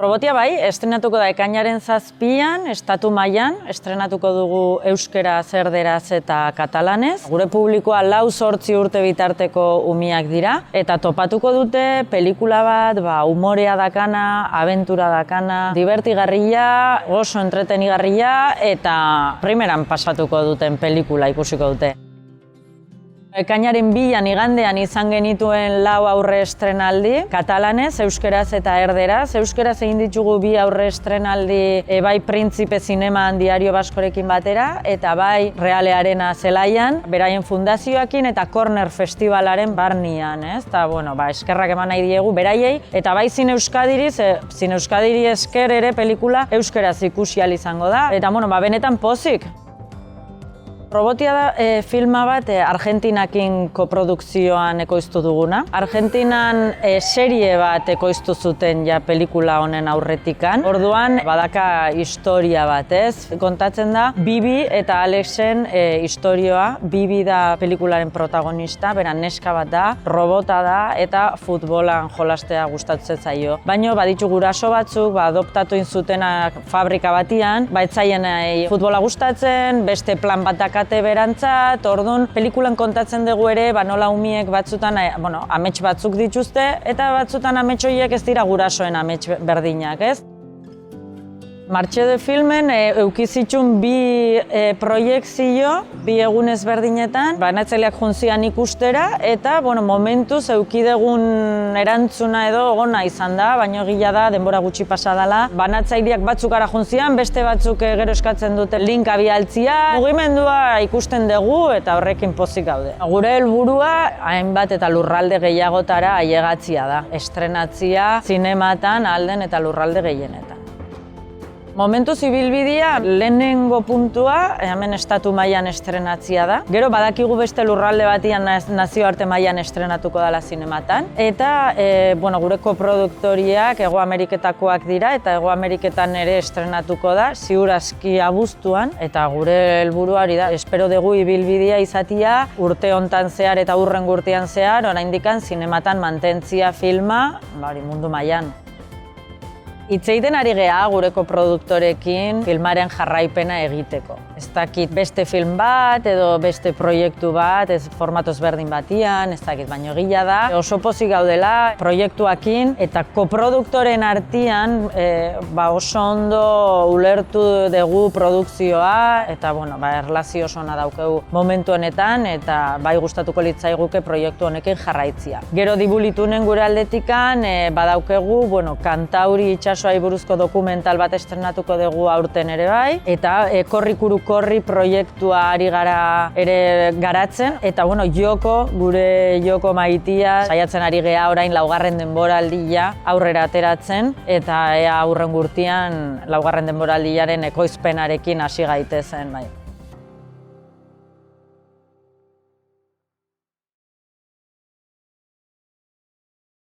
Robotia bai, estrenatuko da ekainaren 7an, estatu mailan, estrenatuko dugu euskeraz, erderaz eta katalanez. Gure publikoa 4-8 urte bitarteko umiak dira, eta topatuko dute pelikula bat, umorea dakana, abentura dakana, divertigarria, oso entretenigarria eta primeran pasatuko duten pelikula ikusiko dute. Ekainaren 2an igandean izan genituen 4 aurre estrenaldi, katalanez, euskeraz eta erderaz. Euskeraz egin ditugu 2 aurre estrenaldi bai Printzipe Zineman Diario Baskorekin batera, eta bai Realearena zelaian, beraien fundazioakin eta Corner Festivalaren barnian, ez? Eta, eskerrak eman nahi diegu beraiei, eta bai Zine Euskadiri, Zine Euskadiri esker ere pelikula euskeraz ikusi ahal izango da, eta, benetan pozik. Robotia da filma bat Argentinakin koprodukzioan ekoiztu duguna. Argentinan serie bat ekoiztu zuten ja pelikula honen aurretikan. Orduan badaka historia bat, ez? Kontatzen da Bibi eta Alexen istorioa. Bibi da pelikularen protagonista, bera neska bat da, robota da eta futbolan jolastea gustatzen zaio. Baina baditu guraso batzuk, adoptatu zutenak fabrika batian, ez zaien futbola gustatzen, beste plan bat berantzat, orduan pelikulan kontatzen dugu ere, nola umiek batzutan, amets batzuk dituzte, eta batzutan amets horiek ez dira gurasoen amets berdinak, ez? Martxede filmen eukizitxun 2 proiekzio, 2 egun ezberdinetan, banatzaileak juntzian ikustera, eta momentuz eukidegun erantzuna edo ona izan da, baina egia da, denbora gutxi pasa dela. Banatzaileak batzuk ara juntzian, beste batzuk gero eskatzen dute linka bialtzia. Mugimendua ikusten dugu eta horrekin pozik gaude. Gure helburua hainbat eta lurralde gehiagotara ailegatzia da. Estrenatzia zinematan alden eta lurralde gehienetan. Momentuz ibilbidea lehenengo puntua, hemen estatu mailan estrenatzia da. Gero badakigu beste lurralde batian nazioarte mailan estrenatuko dela zinematan. Eta gure koproduktoriak Hego Ameriketakoak dira eta Hego Ameriketan ere estrenatuko da, ziur aski abuztuan. Eta gure helburua hori da, espero dugu ibilbidea izatia urte hontan zehar eta hurrengo urtean zehar, oraindikan zinematan mantentzia filma mundu mailan. Hitz egiten ari gea gure koproduktorekin filmaren jarraipena egiteko. Ez dakit beste film bat edo beste proiektu bat, ez formatoz berdin batian, ez dakit, baina egia da. Oso pozik gaudela proiektuakin eta koproduktoren artean oso ondo ulertu dugu produkzioa eta erlazio oso ona daukegu momentu honetan eta bai gustatuko litzaiguke proiektu honekin jarraitzia. Gero Dibulitunen gure aldetikan badaukegu Kantauri itsasoai buruzko dokumental bat estrenatuko dugu aurten ere bai, eta korri proiektua ari gara ere garatzen, eta gure Joko maitia saiatzen ari gea orain 4. denboraldia aurrera ateratzen, eta ea hurrengo urtean 4. denboraldiaren ekoizpenarekin hasi gaitezen bai.